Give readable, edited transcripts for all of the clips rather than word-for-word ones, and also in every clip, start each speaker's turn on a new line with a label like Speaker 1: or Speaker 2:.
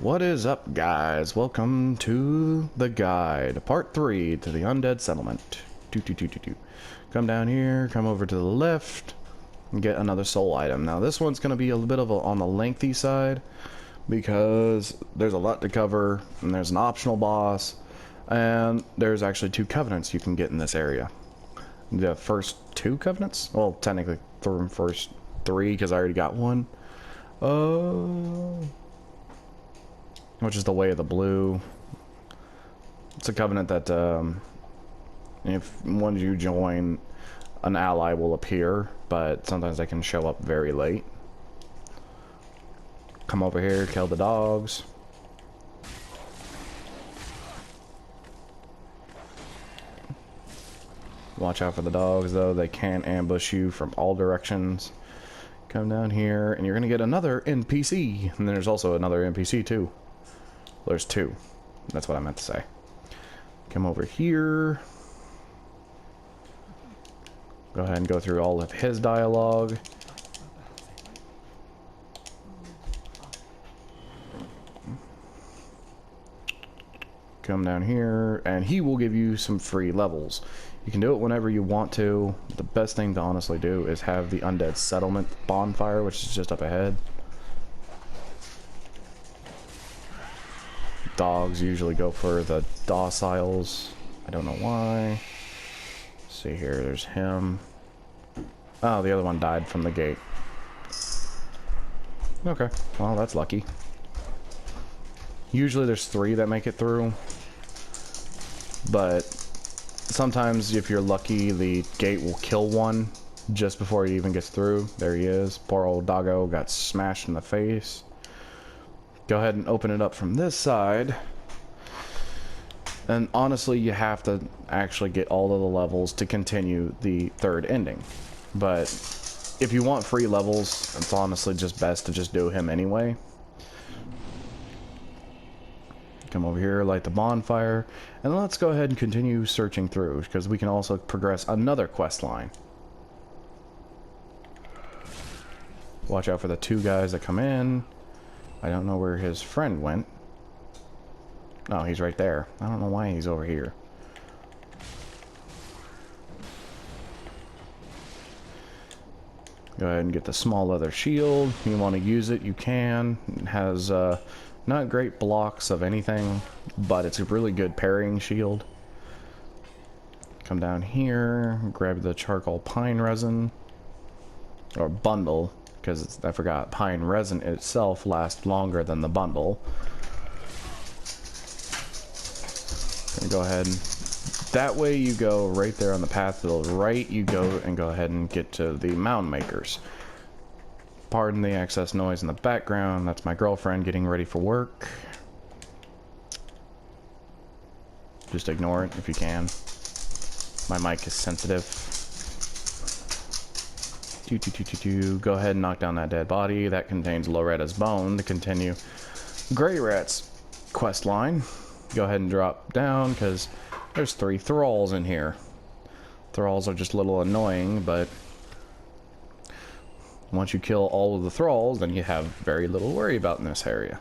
Speaker 1: What is up, guys? Welcome to the guide, part 3 to the Undead Settlement. Come down here, come over to the left, and get another soul item. Now, this one's going to be a bit of on the lengthy side, because there's a lot to cover, and there's an optional boss, and there's actually 2 covenants you can get in this area. The first 2 covenants? Well, technically, the first 3, because I already got one. Which is the Way of the Blue. It's a covenant that if once you join, an ally will appear, but sometimes they can show up very late. Come over here, kill the dogs. Watch out for the dogs, though. They can ambush you from all directions. Come down here, and you're going to get another NPC. And there's also another NPC, too. There's 2. That's what I meant to say. Come over here. Go ahead and go through all of his dialogue. Come down here, and he will give you some free levels. You can do it whenever you want to. The best thing to honestly do is have the Undead Settlement bonfire, which is just up ahead. Dogs usually go for the dociles. I don't know why. Let's see here, there's him. Oh, the other one died from the gate. Okay, well, that's lucky. Usually there's 3 that make it through, but sometimes if you're lucky, the gate will kill one just before he even gets through. There he is. Poor old doggo got smashed in the face. Go ahead and open it up from this side. And honestly, you have to actually get all of the levels to continue the 3rd ending. But if you want free levels, it's honestly just best to just do him anyway. Come over here, light the bonfire, and let's go ahead and continue searching through, because we can also progress another quest line. Watch out for the 2 guys that come in. I don't know where his friend went. No, he's right there. I don't know why he's over here. Go ahead and get the small leather shield. If you want to use it, you can. It has not great blocks of anything, but it's a really good parrying shield. Come down here, grab the charcoal pine resin, or bundle, because I forgot, pine resin itself lasts longer than the bundle. Gonna go ahead and that way you go right there on the path to the right, you go ahead and get to the mound makers. Pardon the excess noise in the background, that's my girlfriend getting ready for work. Just ignore it if you can. My mic is sensitive. Go ahead and knock down that dead body. That contains Loretta's bone to continue Greyrat's quest line. Go ahead and drop down, because there's 3 thralls in here. Thralls are just a little annoying, but once you kill all of the thralls, then you have very little to worry about in this area.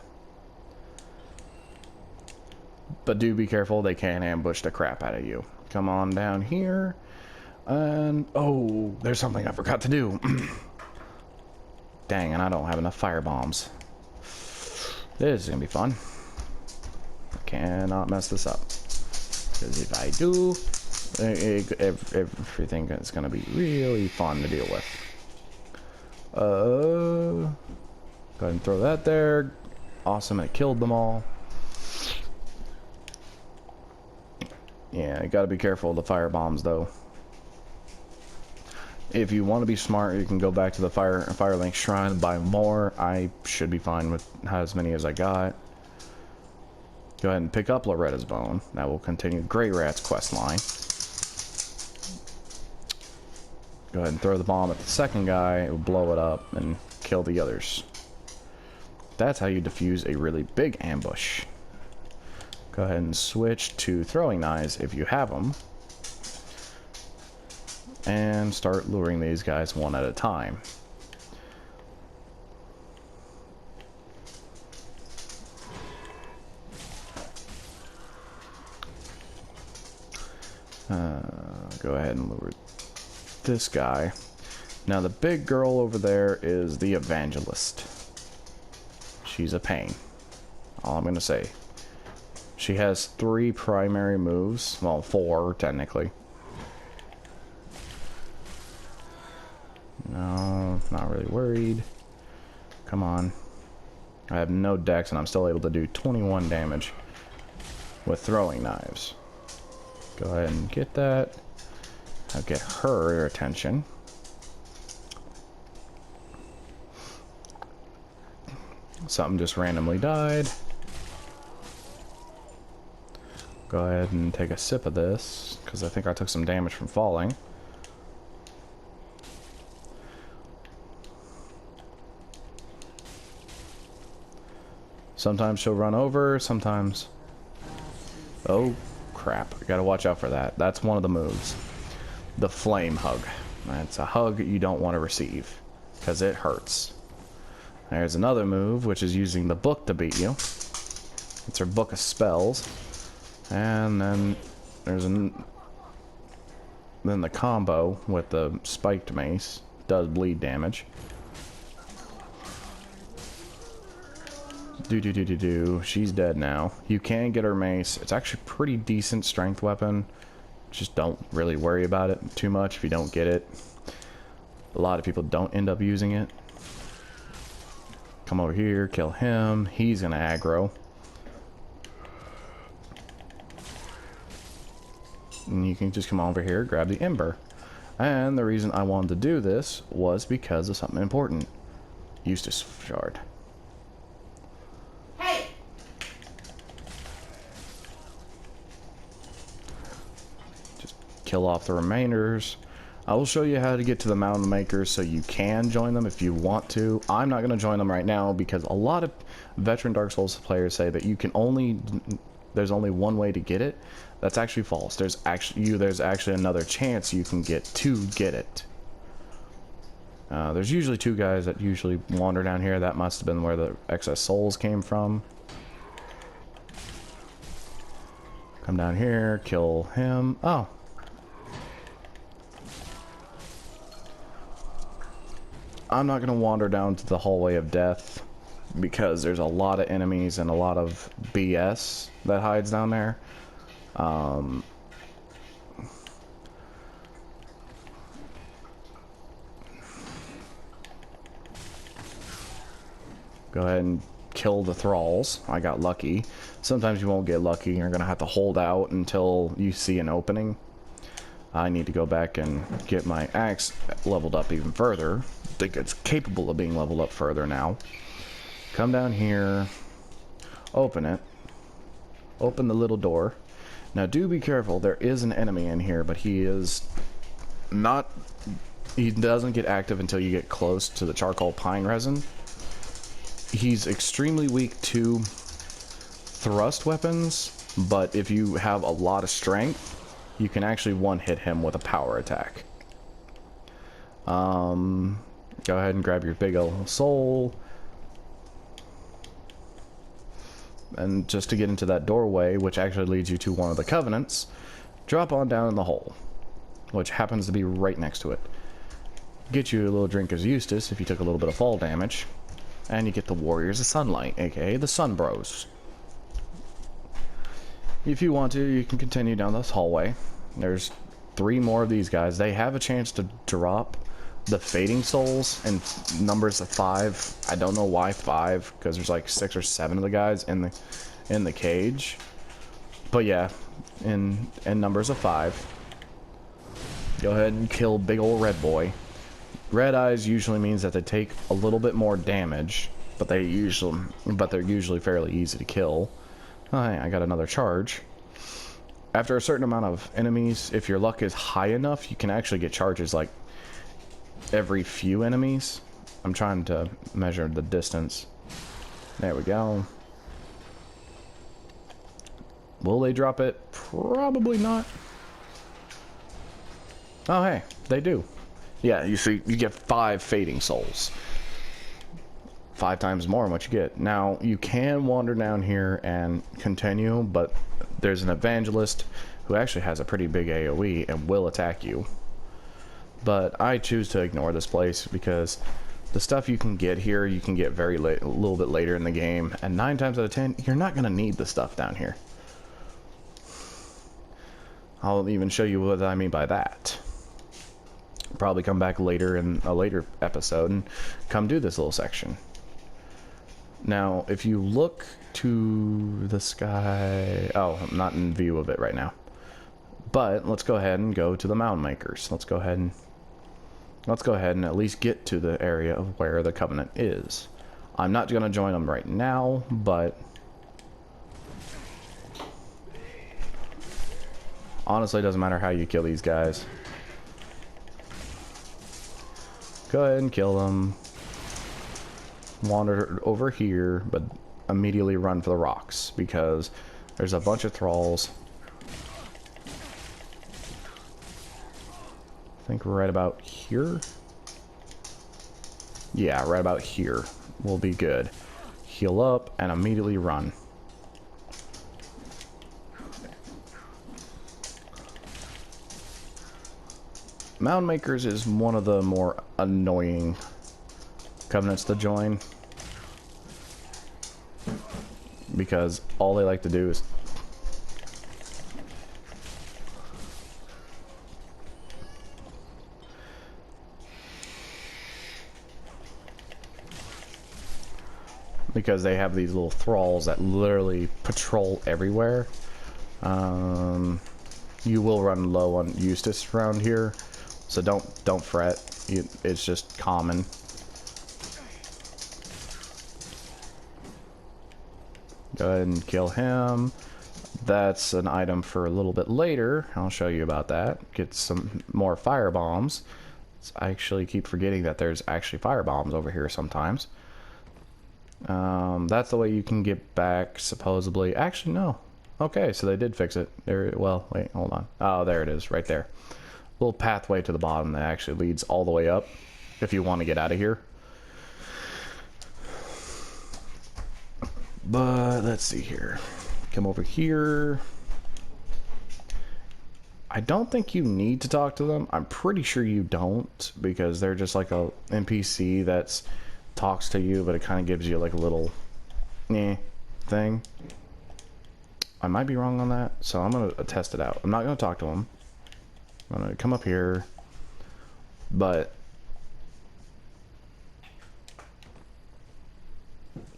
Speaker 1: But do be careful, they can ambush the crap out of you. Come on down here. And, oh, there's something I forgot to do. Dang, and I don't have enough fire bombs. This is gonna be fun. I cannot mess this up. Because if I do, everything is gonna be really fun to deal with. Go ahead and throw that there. Awesome, it killed them all. Yeah, you gotta be careful of the fire bombs, though. If you want to be smart, you can go back to the Firelink Shrine and buy more. I should be fine with as many as I got. Go ahead and pick up Loretta's bone. That will continue Greyrat's quest line. Go ahead and throw the bomb at the second guy. It will blow it up and kill the others. That's how you defuse a really big ambush. Go ahead and switch to throwing knives if you have them. And start luring these guys one at a time. Go ahead and lure this guy. Now the big girl over there is the evangelist. She's a pain. All I'm gonna say. She has 3 primary moves. Well, 4 technically. No, not really worried. Come on. I have no dex and I'm still able to do 21 damage with throwing knives. Go ahead and get that. I'll get her attention. Something just randomly died. Go ahead and take a sip of this, because I think I took some damage from falling. Sometimes she'll run over, sometimes... Oh, crap. I gotta watch out for that. That's one of the moves. The flame hug. That's a hug you don't want to receive, because it hurts. There's another move, which is using the book to beat you. It's her book of spells. And then there's then the combo with the spiked mace does bleed damage. She's dead now. You can get her mace. It's actually a pretty decent strength weapon. Just don't really worry about it too much if you don't get it. A lot of people don't end up using it. Come over here, kill him. He's gonna aggro. And you can just come over here, grab the ember. And the reason I wanted to do this was because of something important. Eustace shard.
Speaker 2: Hey!
Speaker 1: Just kill off the remainders. I will show you how to get to the mountain makers so you can join them if you want to. I'm not going to join them right now because a lot of veteran Dark Souls players say that you can only... There's only one way to get it. That's actually false. There's actually another chance you can get to get it. There's usually 2 guys that usually wander down here. That must have been where the excess souls came from. Come down here, kill him. Oh. I'm not going to wander down to the hallway of death because there's a lot of enemies and a lot of BS that hides down there. Go ahead and kill the thralls. I got lucky. Sometimes you won't get lucky. You're going to have to hold out until you see an opening. I need to go back and get my axe leveled up even further. I think it's capable of being leveled up further now. Come down here. Open it. Open the little door. Now do be careful. There is an enemy in here, but he is not... He doesn't get active until you get close to the charcoal pine resin. He's extremely weak to thrust weapons, but if you have a lot of strength, you can actually one-hit him with a power attack. Go ahead and grab your big old soul. And just to get into that doorway, which actually leads you to one of the covenants, drop on down in the hole, which happens to be right next to it. Get you a little drink of Eustace if you took a little bit of fall damage. And you get the Warriors of Sunlight, aka the Sun Bros. If you want to, you can continue down this hallway. There's 3 more of these guys. They have a chance to drop the Fading Souls in numbers of 5. I don't know why 5, because there's like 6 or 7 of the guys in the cage. But yeah, in numbers of 5. Go ahead and kill big old red boy. Red eyes usually means that they take a little bit more damage, but they're usually fairly easy to kill. I got another charge. After a certain amount of enemies, if your luck is high enough, you can actually get charges like every few enemies. I'm trying to measure the distance. There we go. Will they drop it? Probably not. Oh hey, they do. Yeah, you see, you get 5 Fading Souls. 5 times more than what you get. Now, you can wander down here and continue, but there's an evangelist who actually has a pretty big AoE and will attack you. But I choose to ignore this place because the stuff you can get here, you can get very late, a little bit later in the game, and 9 times out of 10, you're not going to need the stuff down here. I'll even show you what I mean by that. Probably come back later in a later episode and come do this little section. Now, if you look to the sky... Oh, I'm not in view of it right now. But let's go ahead and go to the Mound Makers. Let's go ahead and at least get to the area of where the Covenant is. I'm not going to join them right now, but... honestly, it doesn't matter how you kill these guys. Go ahead and kill them. Wander over here, but immediately run for the rocks because there's a bunch of thralls. I think right about here. Yeah, right about here will be good. Heal up and immediately run. Mound Makers is one of the more annoying Covenants to join because all they like to do is because they have these little thralls that literally patrol everywhere. You will run low on Eustace around here, so don't fret. It's just common. Go ahead and kill him. That's an item for a little bit later. I'll show you about that. Get some more fire bombs. I actually keep forgetting that there's actually fire bombs over here sometimes. That's the way you can get back, supposedly. Actually, no. Okay, so they did fix it. There. Well, wait, hold on. Oh, there it is, right there. Little pathway to the bottom that actually leads all the way up if you want to get out of here. But let's see here. Come over here. I don't think you need to talk to them. I'm pretty sure you don't because they're just like a NPC that's talks to you, but it kind of gives you like a little thing. I might be wrong on that, so I'm gonna test it out. I'm not gonna talk to them. I'm gonna come up here, but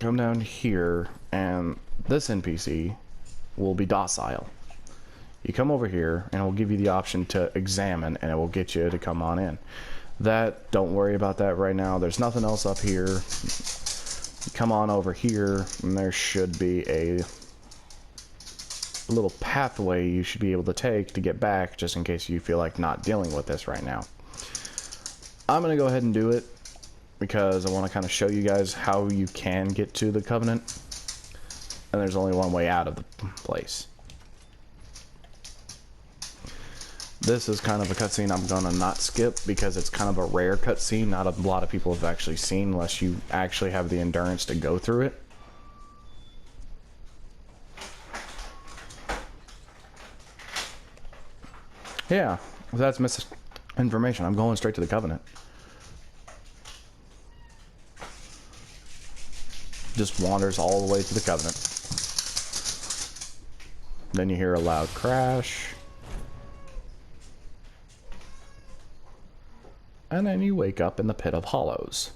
Speaker 1: come down here, and this NPC will be docile. You come over here, and it will give you the option to examine, and it will get you to come on in. Don't worry about that right now. There's nothing else up here. Come on over here, and there should be a little pathway you should be able to take to get back, just in case you feel like not dealing with this right now. I'm gonna go ahead and do it because I want to kind of show you guys how you can get to the Covenant, and there's only one way out of the place. This is kind of a cutscene I'm gonna not skip because it's kind of a rare cutscene. Not a lot of people have actually seen unless you actually have the endurance to go through it. Yeah, that's misinformation. I'm going straight to the Covenant. Just wanders all the way to the Covenant. Then you hear a loud crash. And then you wake up in the Pit of Hollows.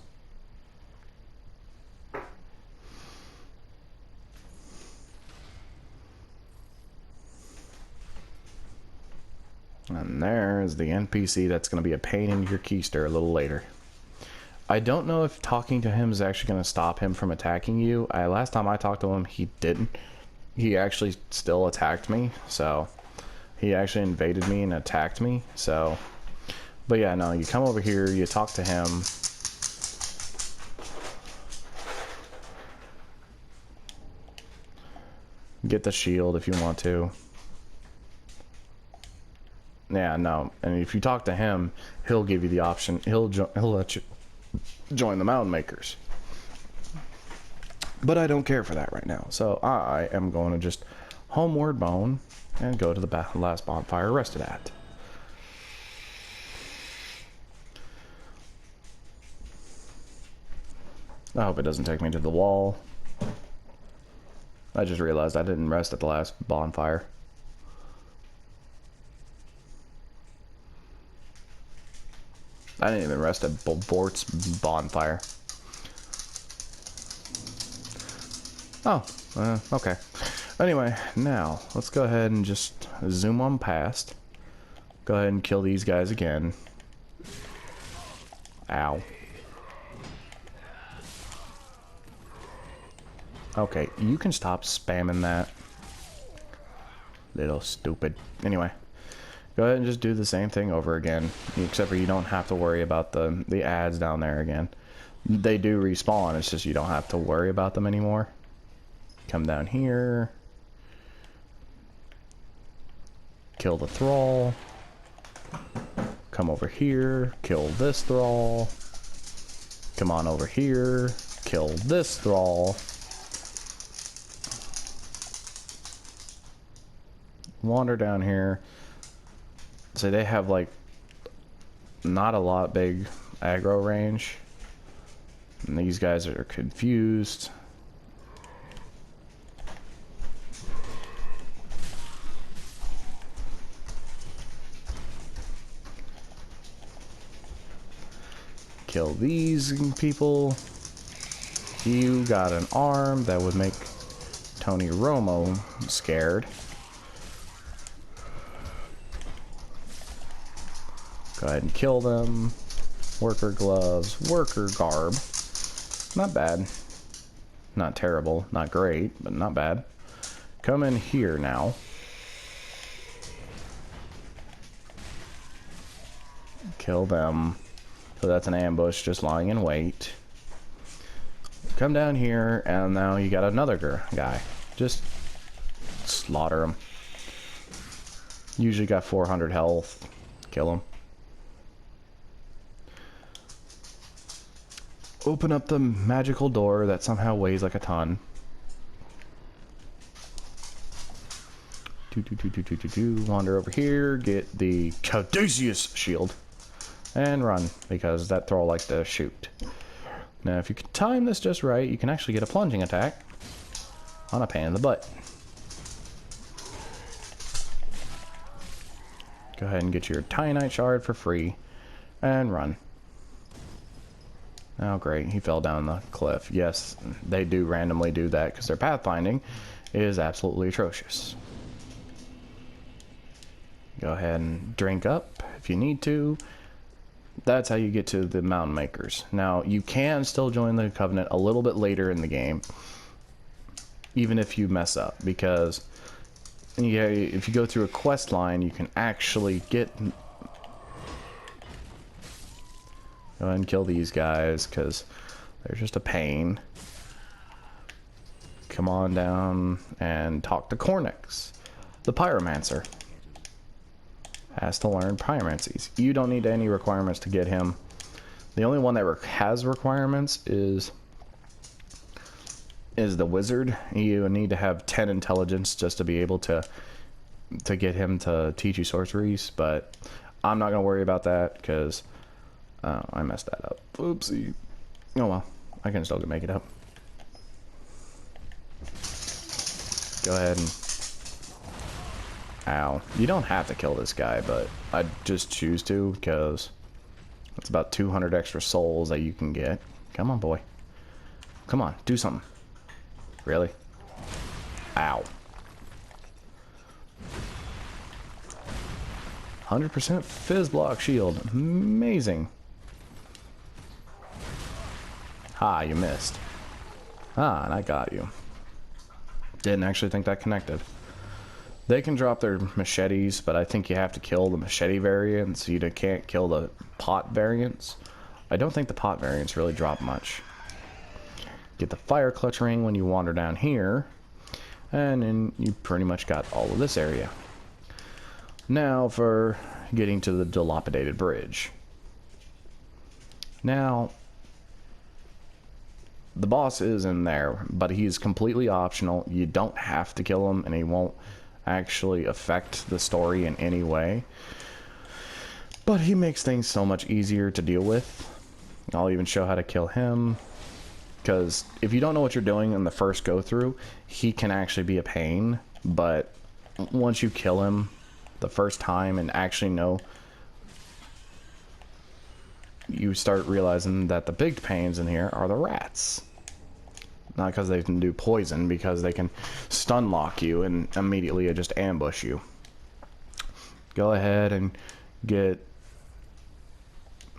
Speaker 1: And there is the NPC that's going to be a pain in your keister a little later. I don't know if talking to him is actually going to stop him from attacking you. Last time I talked to him, he didn't. He actually still attacked me, so he actually invaded me and attacked me, so... But yeah, no, you come over here, you talk to him. Get the shield if you want to. Yeah, no, and if you talk to him, he'll give you the option. He'll let you join the Mound Makers. But I don't care for that right now, so I am going to just homeward bone and go to the last bonfire rested at. I hope it doesn't take me to the wall. I just realized I didn't rest at the last bonfire. I didn't even rest at Bort's bonfire. Oh, okay. Anyway, now, let's go ahead and just zoom on past. Go ahead and kill these guys again. Ow. Okay, you can stop spamming that. Little stupid. Anyway, go ahead and just do the same thing over again. Except for you don't have to worry about the ads down there again. They do respawn, it's just you don't have to worry about them anymore. Come down here. Kill the thrall. Come over here. Kill this thrall. Come on over here. Kill this thrall. Wander down here. So they have like not a lot big aggro range. And these guys are confused. Kill these people. You got an arm that would make Tony Romo scared. Go ahead and kill them. Worker gloves, worker garb. Not bad. Not terrible, not great, but not bad. Come in here now. Kill them. So that's an ambush just lying in wait. Come down here, and now you got another guy. Just slaughter him. Usually got 400 health. Kill him. Open up the magical door that somehow weighs like a ton. Wander over here, get the Caduceus shield, and run, because that thrall likes to shoot. Now, if you can time this just right, you can actually get a plunging attack on a pain in the butt. Go ahead and get your Titanite shard for free, and run. Oh great, he fell down the cliff. Yes, they do randomly do that because their pathfinding is absolutely atrocious. Go ahead and drink up if you need to. That's how you get to the Mountain Makers. Now, you can still join the Covenant a little bit later in the game, even if you mess up, because if you go through a quest line, you can actually get... Go ahead and kill these guys, because they're just a pain. Come on down and talk to Cornix, the Pyromancer. Has to learn Pyromancies. You don't need any requirements to get him. The only one that has requirements is the Wizard. You need to have 10 intelligence just to be able to get him to teach you sorceries, but I'm not going to worry about that, because... Oh, I messed that up. Oopsie. Oh well, I can still make it up. Go ahead and... Ow. You don't have to kill this guy, but I just choose to, because it's about 200 extra souls that you can get. Come on, boy. Come on, do something. Really? Ow. 100% fizz block shield. Amazing. Ah, you missed. Ah, and I got you. Didn't actually think that connected. They can drop their machetes, but I think you have to kill the machete variants. You can't kill the pot variants. I don't think the pot variants really drop much. Get the fire clutch ring when you wander down here, and then you pretty much got all of this area. Now for getting to the dilapidated bridge. Now, the boss is in there, but he's completely optional. You don't have to kill him, and he won't actually affect the story in any way. But he makes things so much easier to deal with. I'll even show how to kill him. Because if you don't know what you're doing in the first go through, he can actually be a pain. But once you kill him the first time and actually know, you start realizing that the big pains in here are the rats. Not because they can do poison, because they can stun lock you and immediately just ambush you. Go ahead and get...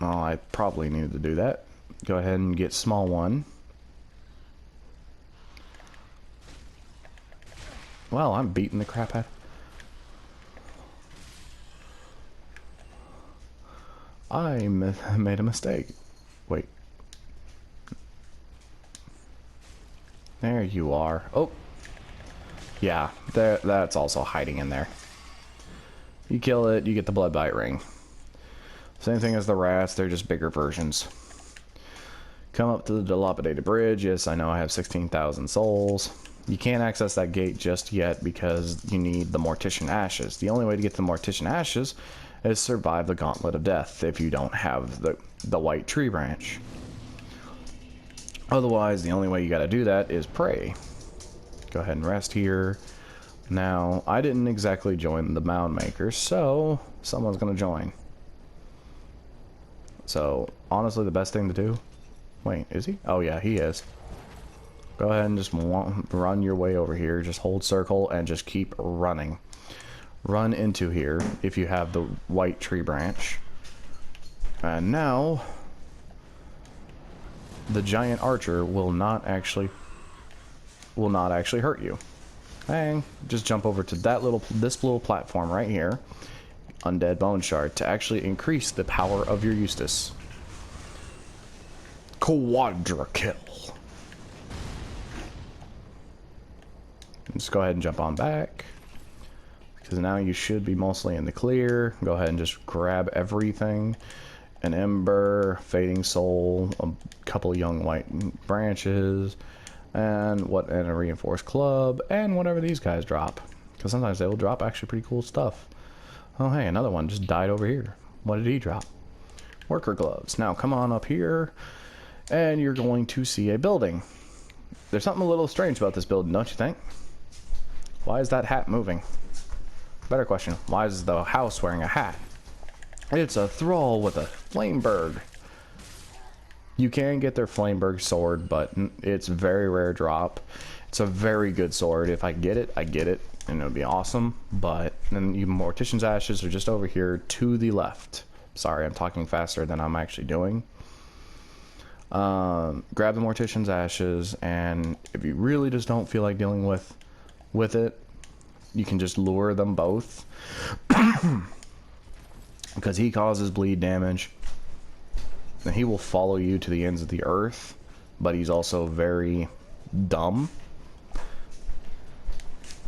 Speaker 1: Oh, I probably needed to do that. Go ahead and get small one. Well, I'm beating the crap out. I made a mistake. Wait. There you are. Oh. Yeah, that's also hiding in there. You kill it, you get the blood bite ring. Same thing as the rats, they're just bigger versions. Come up to the dilapidated bridge. Yes, I know I have 16,000 souls. You can't access that gate just yet because you need the Mortician Ashes. The only way to get the Mortician Ashes is survive the Gauntlet of Death if you don't have the white tree branch. Otherwise, the only way you gotta do that is pray. Go ahead and rest here. Now, I didn't exactly join the Mound Makers, so someone's gonna join. So, honestly, the best thing to do... Wait, is he? Oh yeah, he is. Go ahead and just run your way over here. Just hold circle and just keep running. Run into here if you have the white tree branch. And now the giant archer will not actually hurt you. Hang, just jump over to this little platform right here. Undead Bone Shard to actually increase the power of your Eustace. Quadra kill. Just go ahead and jump on back, because now you should be mostly in the clear. Go ahead and just grab everything. An ember, fading soul, a couple young white branches, and a reinforced club, and whatever these guys drop, because sometimes they will drop actually pretty cool stuff. Oh hey, another one just died over here. What did he drop? Worker gloves. Now come on up here and you're going to see a building. There's something a little strange about this building, don't you think? Why is that hat moving? Better question, why is the house wearing a hat? It's a thrall with a Flameberg. You can get their Flameberg sword, but it's very rare drop. It's a very good sword. If I get it, I get it, and it would be awesome. But then you Mortician's Ashes are just over here to the left. Sorry, I'm talking faster than I'm actually doing. Grab the Mortician's Ashes, and if you really just don't feel like dealing with it, you can just lure them both. Because he causes bleed damage. And he will follow you to the ends of the earth, but he's also very dumb.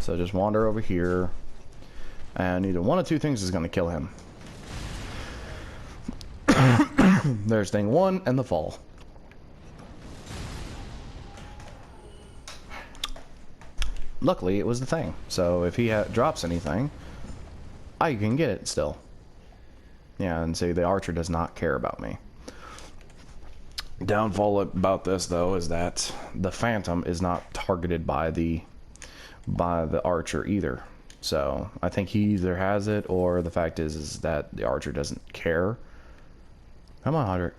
Speaker 1: So just wander over here, and either one of two things is going to kill him. There's thing one and the fall. Luckily, it was the thing. So if he drops anything, I can get it still. Yeah, and see, the archer does not care about me. Downfall about this, though, is that the phantom is not targeted by the archer either. So I think he either has it, or the fact is that the archer doesn't care. Come on, Hodrick.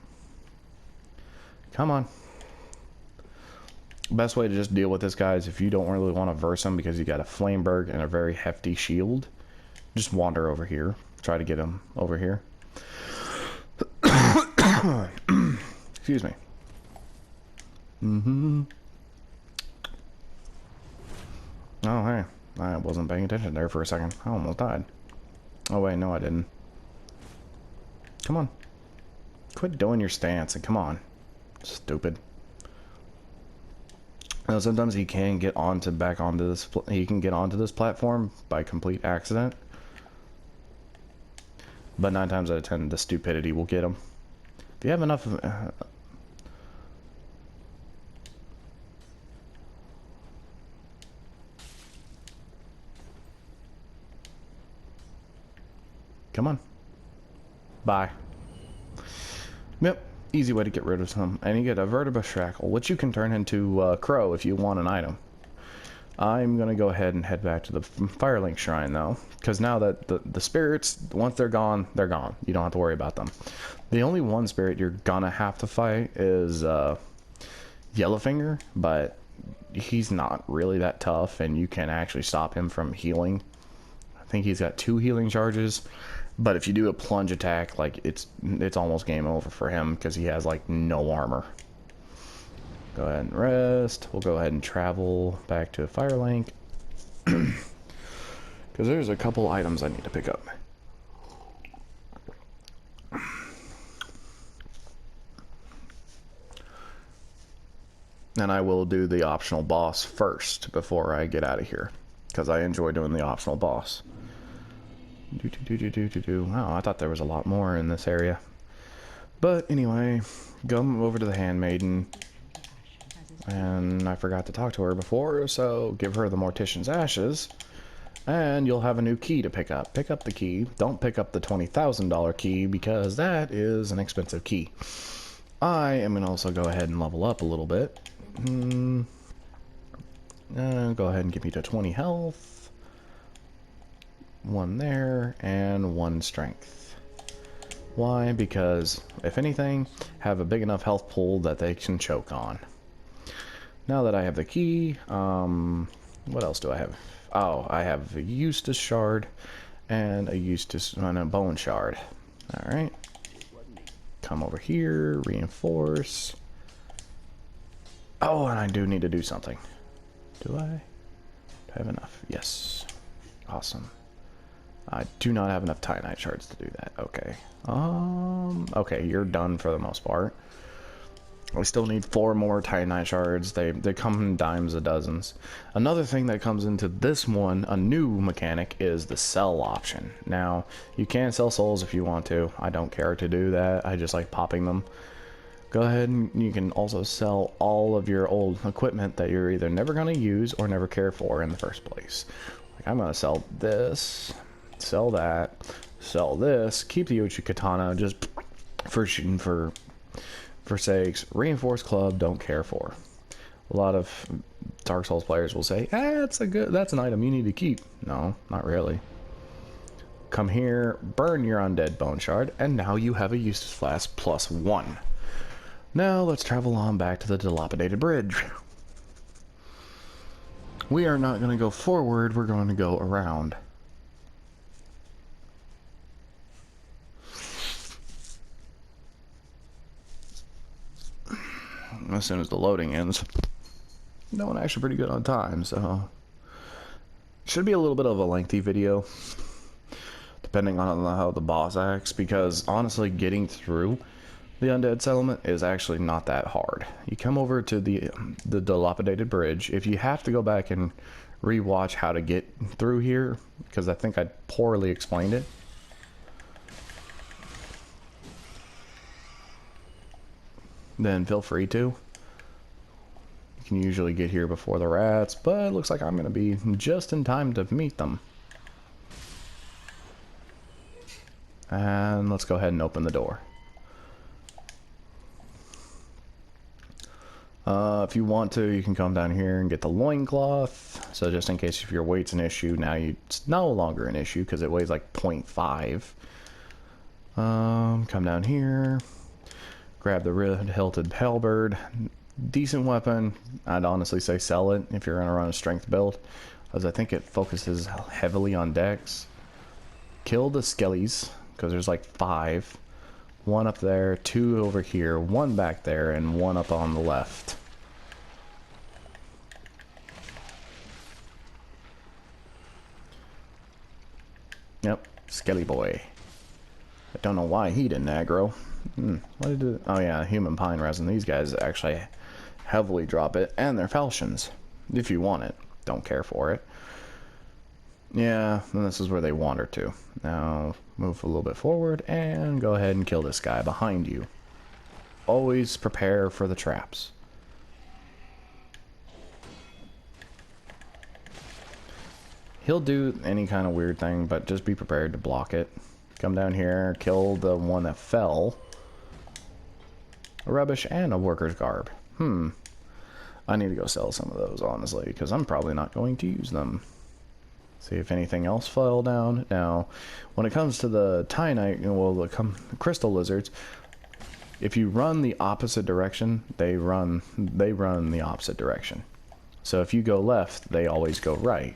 Speaker 1: Come on. Best way to just deal with this guy is if you don't really want to verse him because you got a Flameberg and a very hefty shield, just wander over here. Try to get him over here. Excuse me. Oh, hey. I wasn't paying attention there for a second. I almost died. Oh, wait. No, I didn't. Come on. Quit doing your stance and come on. Stupid. Now, sometimes he can get back onto this. He can get onto this platform by complete accident. But 9 times out of 10, the stupidity will get him. If you have enough of... Come on. Bye. Yep. Easy way to get rid of some. And you get a vertebra shackle, which you can turn into Crow if you want an item. I'm going to go ahead and head back to the Firelink Shrine, though. Because now that the spirits, once they're gone, they're gone. You don't have to worry about them. The only one spirit you're going to have to fight is Yellowfinger. But he's not really that tough, and you can actually stop him from healing. I think he's got 2 healing charges. But if you do a plunge attack, like it's almost game over for him because he has like no armor. Go ahead and rest. We'll go ahead and travel back to Firelink. Because there's a couple items I need to pick up. And I will do the optional boss first before I get out of here. Because I enjoy doing the optional boss. Wow, I thought there was a lot more in this area. But anyway, go over to the Handmaiden. And I forgot to talk to her before, so give her the Mortician's Ashes. And you'll have a new key to pick up. Pick up the key. Don't pick up the $20,000 key because that is an expensive key. I am going to also go ahead and level up a little bit. Go ahead and give me to 20 health. 1 there, and 1 strength. Why? Because, if anything, have a big enough health pool that they can choke on. Now that I have the key, what else do I have? Oh, I have a Eustace Shard and a Eustace and a Bone Shard. Alright. Come over here, reinforce. Oh, and I do need to do something. Do I? Do I have enough? Yes. Awesome. I do not have enough Titanite shards to do that. Okay. Okay, you're done for the most part. We still need 4 more Titanite shards. They come in dimes a dozens. Another thing that comes into this one, a new mechanic, is the sell option. Now, you can sell souls if you want to. I don't care to do that. I just like popping them. Go ahead and you can also sell all of your old equipment that you're either never going to use or never care for in the first place. Like, I'm going to sell this, sell that, sell this, keep the Uchi Katana just for shooting for sakes. Reinforced Club, don't care for. A lot of Dark Souls players will say, that's an item you need to keep. No, not really. Come here, burn your undead bone shard, and now you have a Eustace Flask +1. Now let's travel on back to the Dilapidated Bridge. We are not going to go forward, we're going to go around. As soon as the loading ends. Going actually pretty good on time, so should be a little bit of a lengthy video depending on how the boss acts, because honestly getting through the Undead Settlement is actually not that hard. You come over to the Dilapidated Bridge. If you have to go back and re-watch how to get through here, because I think I poorly explained it, then feel free to. You can usually get here before the rats, but it looks like I'm going to be just in time to meet them. And let's go ahead and open the door. If you want to, you can come down here and get the loincloth. So just in case if your weight's an issue, now it's no longer an issue because it weighs like 0.5. Come down here. Grab the red-hilted halberd. Decent weapon. I'd honestly say sell it if you're going to run a strength build, as I think it focuses heavily on dex. Kill the skellies, because there's like 5. 1 up there, 2 over here, 1 back there, and 1 up on the left. Yep, Skelly boy. I don't know why he didn't aggro. What did it? Oh yeah, human pine resin. These guys actually heavily drop it, and they're falchions. If you want it, don't care for it. Yeah, and this is where they wander to. Now, move a little bit forward, and go ahead and kill this guy behind you. Always prepare for the traps. He'll do any kind of weird thing, but just be prepared to block it. Come down here, kill the one that fell. A rubbish and a worker's garb. I need to go sell some of those, honestly, because I'm probably not going to use them. See if anything else fell down. Now, when it comes to the Titanite, well, the crystal lizards, if you run the opposite direction, they run the opposite direction. So if you go left, they always go right.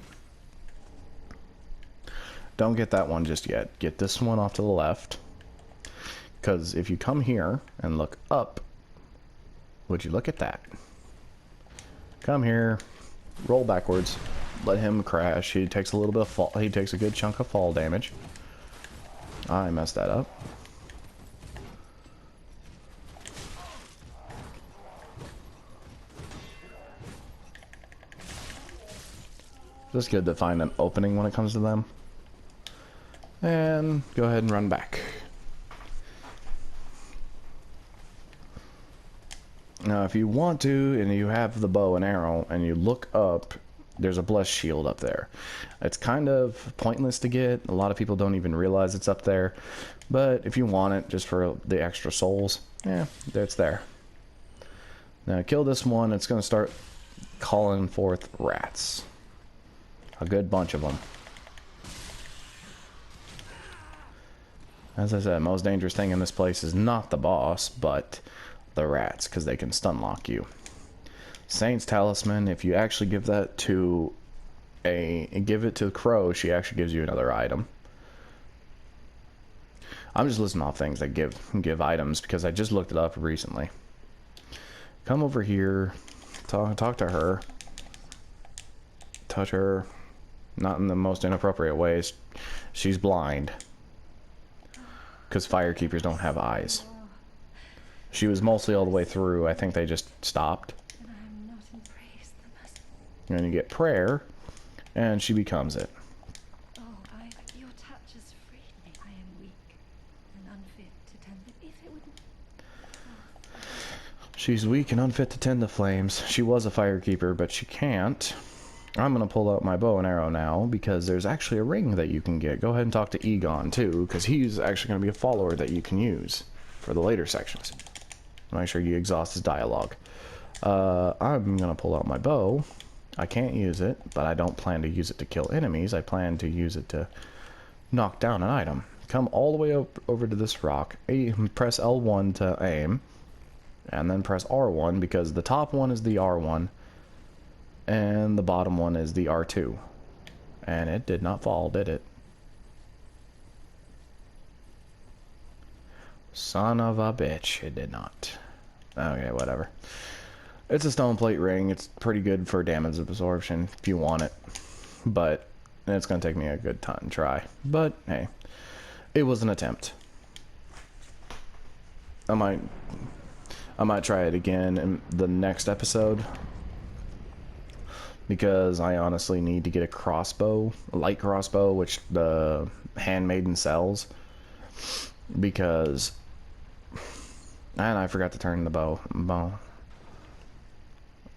Speaker 1: Don't get that one just yet. Get this one off to the left. Because if you come here and look up, would you look at that? Come here, roll backwards, let him crash. He takes a little bit of fall. He takes a good chunk of fall damage. I messed that up. Just good to find an opening when it comes to them. And go ahead and run back. Now, if you want to, and you have the bow and arrow, and you look up, there's a blessed shield up there. It's kind of pointless to get. A lot of people don't even realize it's up there. But if you want it, just for the extra souls, yeah, it's there. Now, kill this one. It's going to start calling forth rats. A good bunch of them. As I said, most dangerous thing in this place is not the boss, but the rats, because they can stun lock you. Saint's Talisman, if you actually give that to give it to Crow, she actually gives you another item. I'm just listing off things that give items because I just looked it up recently. Come over here, talk to her, touch her, not in the most inappropriate ways. She's blind because firekeepers don't have eyes. She was mostly all the way through. I think they just stopped. And you get prayer, and she becomes it.
Speaker 2: Oh, your touch has freed me. I am weak and unfit to tend it. If it wouldn't.
Speaker 1: She's weak and unfit to tend the flames. She was a firekeeper, but she can't. I'm gonna pull out my bow and arrow now because there's actually a ring that you can get. Go ahead and talk to Egon too, because he's actually gonna be a follower that you can use for the later sections. Make sure you exhaust his dialogue. I'm gonna pull out my bow. I can't use it, but I don't plan to use it to kill enemies. I plan to use it to knock down an item. Come all the way over to this rock. Press L1 to aim, and then press R1 because the top one is the R1, and the bottom one is the R2. And it did not fall, did it? Son of a bitch, it did not. Okay, whatever. It's a stone plate ring. It's pretty good for damage absorption if you want it. But it's going to take me a good time to try. But, hey, it was an attempt. I might try it again in the next episode. Because I honestly need to get a crossbow, a light crossbow, which the handmaiden sells. Because... And I forgot to turn the bow.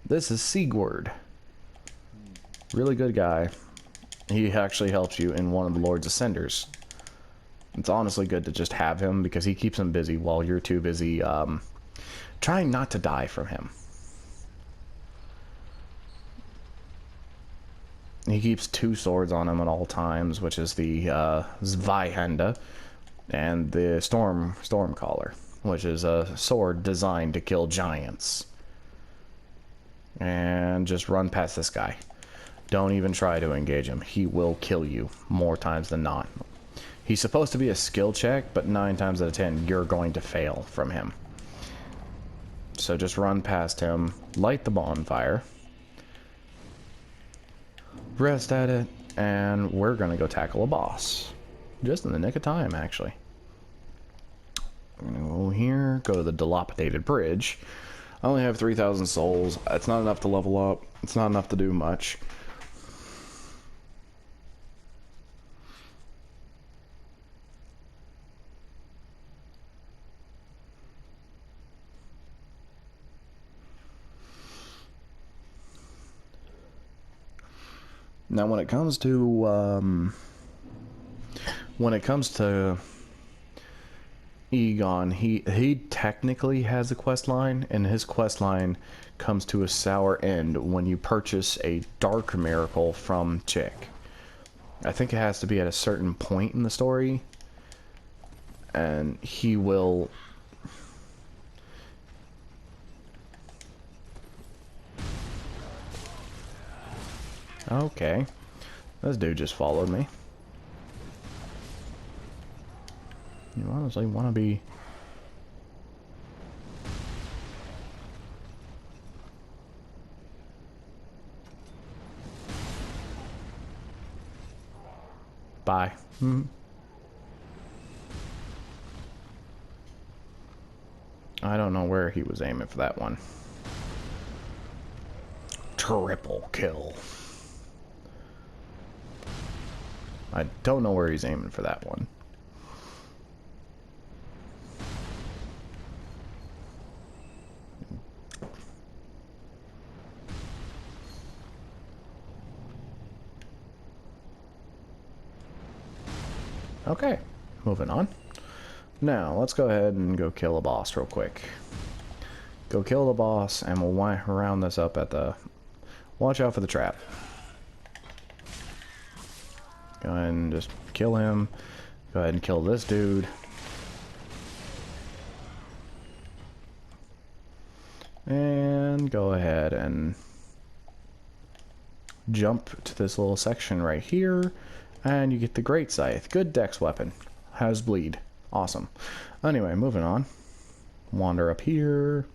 Speaker 1: This is Sigurd. Really good guy. He actually helps you in one of the Lord's Ascenders. It's honestly good to just have him because he keeps him busy while you're too busy trying not to die from him. He keeps 2 swords on him at all times, which is the Zweihände and the Stormcaller, which is a sword designed to kill giants. And just run past this guy. Don't even try to engage him. He will kill you more times than not. He's supposed to be a skill check, but 9 times out of 10 you're going to fail from him. So just run past him, light the bonfire, rest at it, and we're gonna go tackle a boss. Just in the nick of time, actually. We're gonna go here, go to the dilapidated bridge. I only have 3,000 souls. It's not enough to level up. It's not enough to do much. Now, when it comes to Egon, he technically has a quest line, and his quest line comes to a sour end when you purchase a Dark Miracle from Chick. I think it has to be at a certain point in the story, and he will... Okay. This dude just followed me. You honestly want to be... Bye. I don't know where he was aiming for that one. Triple kill. I don't know where he's aiming for that one. Okay, moving on. Now, let's go ahead and go kill a boss real quick. Go kill the boss, and we'll round this up at the... Watch out for the trap. Go ahead and just kill him. Go ahead and kill this dude. And go ahead and jump to this little section right here. And you get the Great Scythe. Good dex weapon. Has bleed. Awesome. Anyway, moving on. Wander up here.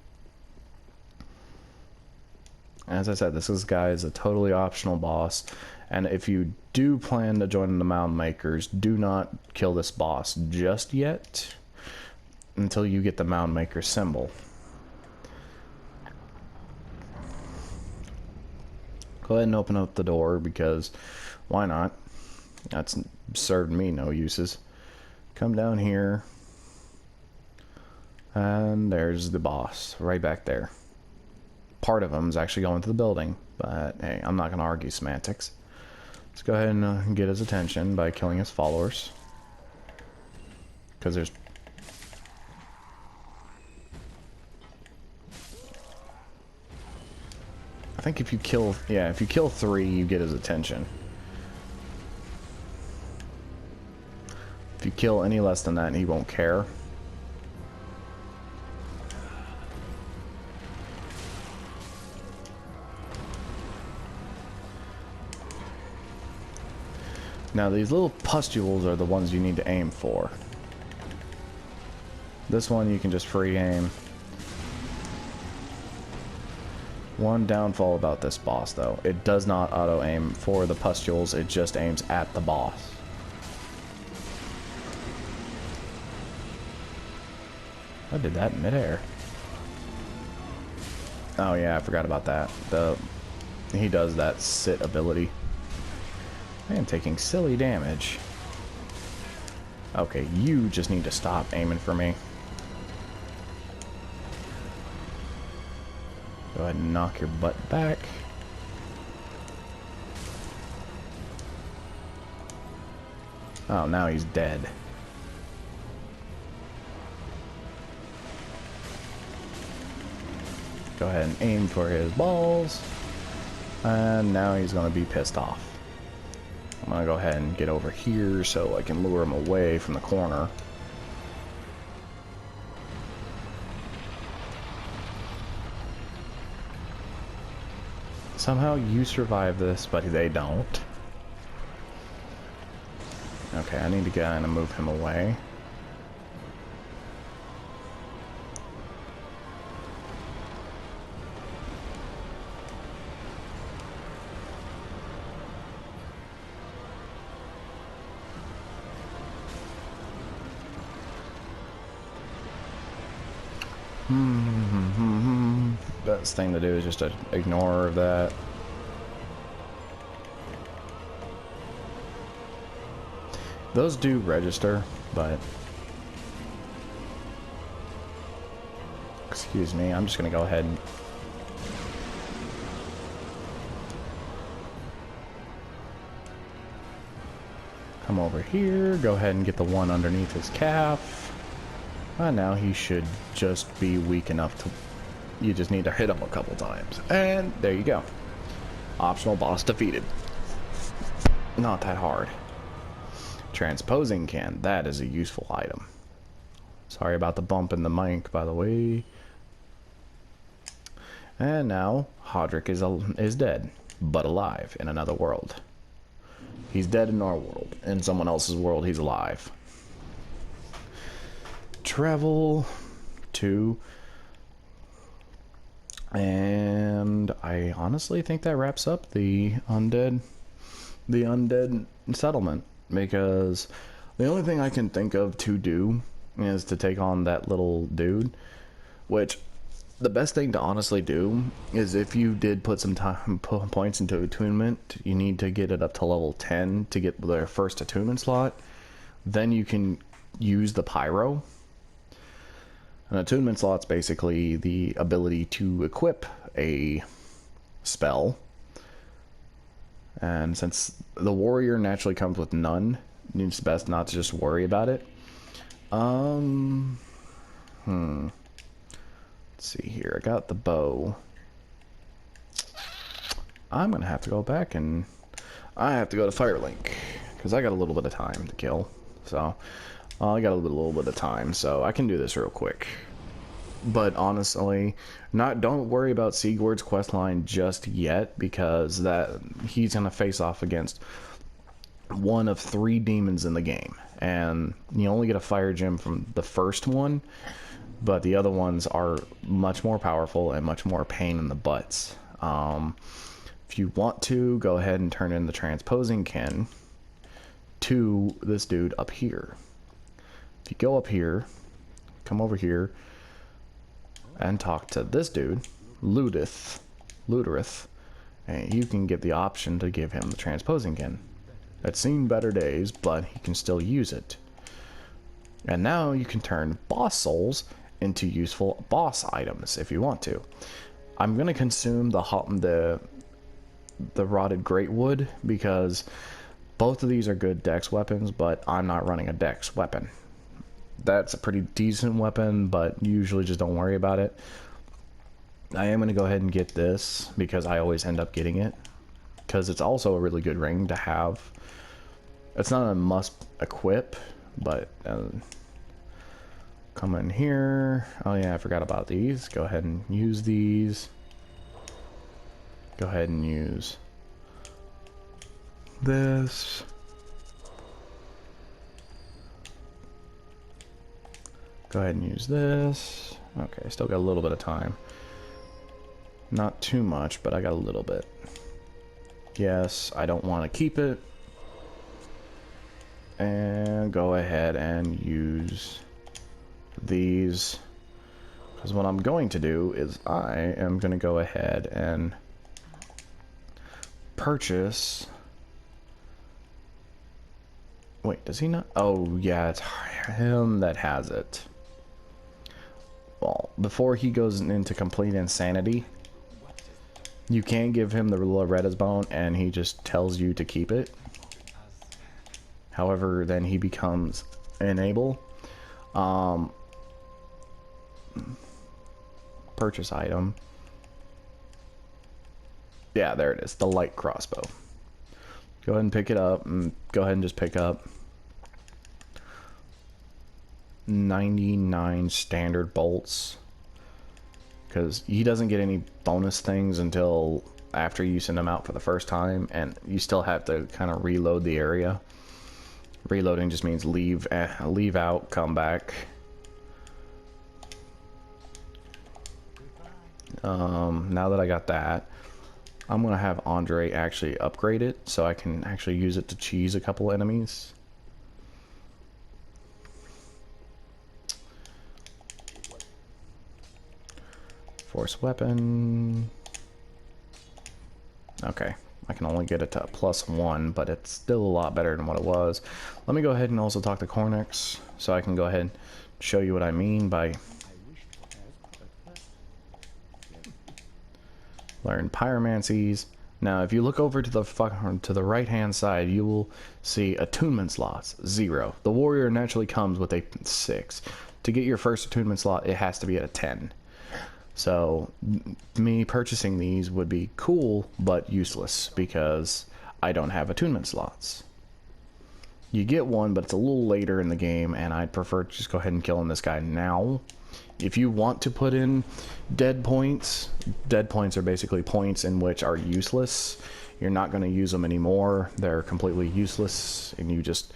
Speaker 1: As I said, this guy is a totally optional boss. And if you do plan to join the Mound Makers, do not kill this boss just yet. Until you get the Mound Maker symbol. Go ahead and open up the door because why not? That's served me no uses. Come down here. And there's the boss right back there. Part of him is actually going to the building. But hey, I'm not going to argue semantics. Let's go ahead and get his attention by killing his followers. Because there's... I think if you kill... Yeah, if you kill 3, you get his attention. If you kill any less than that, he won't care. Now these little pustules are the ones you need to aim for. This one you can just free aim. One downfall about this boss though, it does not auto aim for the pustules, it just aims at the boss. I did that in midair. Oh yeah, I forgot about that. He does that sit ability. I am taking silly damage. Okay, you just need to stop aiming for me. Go ahead and knock your butt back. Oh, now he's dead. Go ahead and aim for his balls. And now he's going to be pissed off. I'm going to go ahead and get over here so I can lure him away from the corner. Somehow you survive this, but they don't. Okay, I need to get in and move him away. Best thing to do is just to ignore that. Those do register, but... Excuse me, I'm just gonna go ahead and... Come over here, go ahead and get the one underneath his calf. Now he should just be weak enough to... You just need to hit him a couple times. And there you go. Optional boss defeated. Not that hard. Transposing can. That is a useful item. Sorry about the bump in the mic, by the way. And now, Hodrick is dead, but alive in another world. He's dead in our world. In someone else's world, he's alive. Travel to... And I honestly think that wraps up the undead settlement, because the only thing I can think of to do is to take on that little dude, which the best thing to honestly do is, if you did put some time points into attunement, you need to get it up to level 10 to get their first attunement slot. Then you can use the pyro. An attunement slot's basically the ability to equip a spell. And since the warrior naturally comes with none, it's best not to just worry about it. Let's see here. I got the bow. I'm gonna have to go back and I have to go to Firelink because I got a little bit of time to kill. So I got a little bit of time, so I can do this real quick. But honestly, don't worry about Sigurd's questline just yet, because he's gonna face off against one of 3 demons in the game, and you only get a fire gem from the first one, but the other ones are much more powerful and much more pain in the butts. If you want to, go ahead and turn in the transposing kin to this dude up here. If you go up here, come over here, and talk to this dude, Luderith, and you can get the option to give him the transposing kin. It's seen better days, but he can still use it. And now you can turn boss souls into useful boss items if you want to. I'm gonna consume the rotted greatwood because both of these are good dex weapons, but I'm not running a dex weapon. That's a pretty decent weapon, but usually just don't worry about it. I am going to go ahead and get this because I always end up getting it, because it's also a really good ring to have. It's not a must equip, but come in here. Oh yeah, I forgot about these. Go ahead and use these. Go ahead and use this. Go ahead and use this. Okay, still got a little bit of time. Not too much, but I got a little bit. Yes, I don't want to keep it. And go ahead and use these. Because what I'm going to do is I am going to go ahead and purchase... Wait, does he not? Oh, yeah, it's him that has it. Well, before he goes into complete insanity, you can give him the Loretta's bone and he just tells you to keep it. However, then he becomes unable. Purchase item. Yeah, there it is. The light crossbow. Go ahead and pick it up, and go ahead and just pick up 99 standard bolts, because he doesn't get any bonus things until after you send him out for the first time, and you still have to kind of reload the area. Reloading just means leave out, come back. Now that I got that, I'm gonna have Andre actually upgrade it so I can actually use it to cheese a couple enemies. Force weapon. Okay, I can only get it to +1, but it's still a lot better than what it was. Let me go ahead and also talk to Cornix so I can go ahead and show you what I mean by learn pyromancies. Now, if you look over to the right-hand side, you will see attunement slots 0. The warrior naturally comes with a 6. to get your first attunement slot, it has to be at a 10. So me purchasing these would be cool, but useless because I don't have attunement slots. You get one, but it's a little later in the game, and I'd prefer to just go ahead and kill this guy now. If you want to put in dead points are basically points in which are useless. You're not going to use them anymore. They're completely useless, and you just...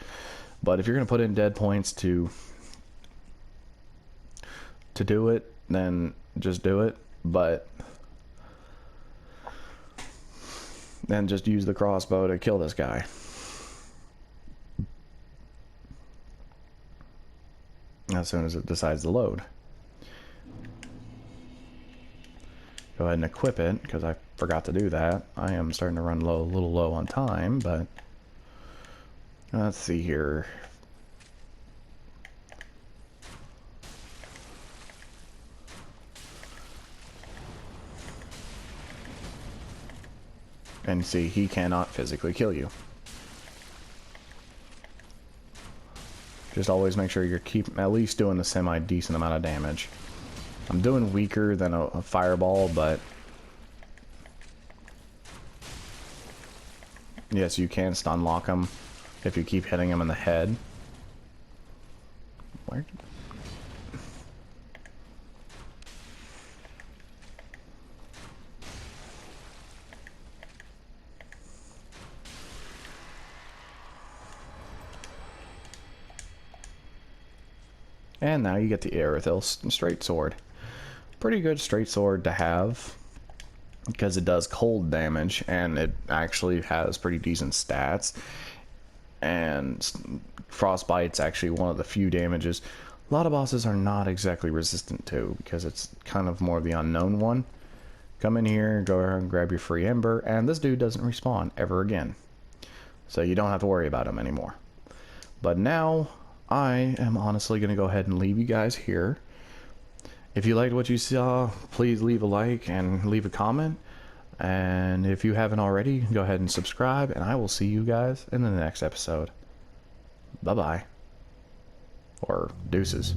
Speaker 1: But if you're going to put in dead points to do it, then just do it. But then just use the crossbow to kill this guy. As soon as it decides to load. Go ahead and equip it, because I forgot to do that. I am starting to run a little low on time, but let's see here. And see, he cannot physically kill you. Just always make sure you're at least doing the semi-decent amount of damage. I'm doing weaker than a fireball, but yes, you can stun lock him if you keep hitting him in the head. Where? And now you get the Aerithil straight sword. Pretty good straight sword to have because it does cold damage and it actually has pretty decent stats. And frostbite's actually one of the few damages a lot of bosses are not exactly resistant to, because it's kind of more of the unknown one. Come in here, go ahead and grab your free ember, and this dude doesn't respawn ever again. So you don't have to worry about him anymore. But now I am honestly going to go ahead and leave you guys here. If you liked what you saw, please leave a like and leave a comment. And if you haven't already, go ahead and subscribe, and I will see you guys in the next episode. Bye-bye. Or deuces.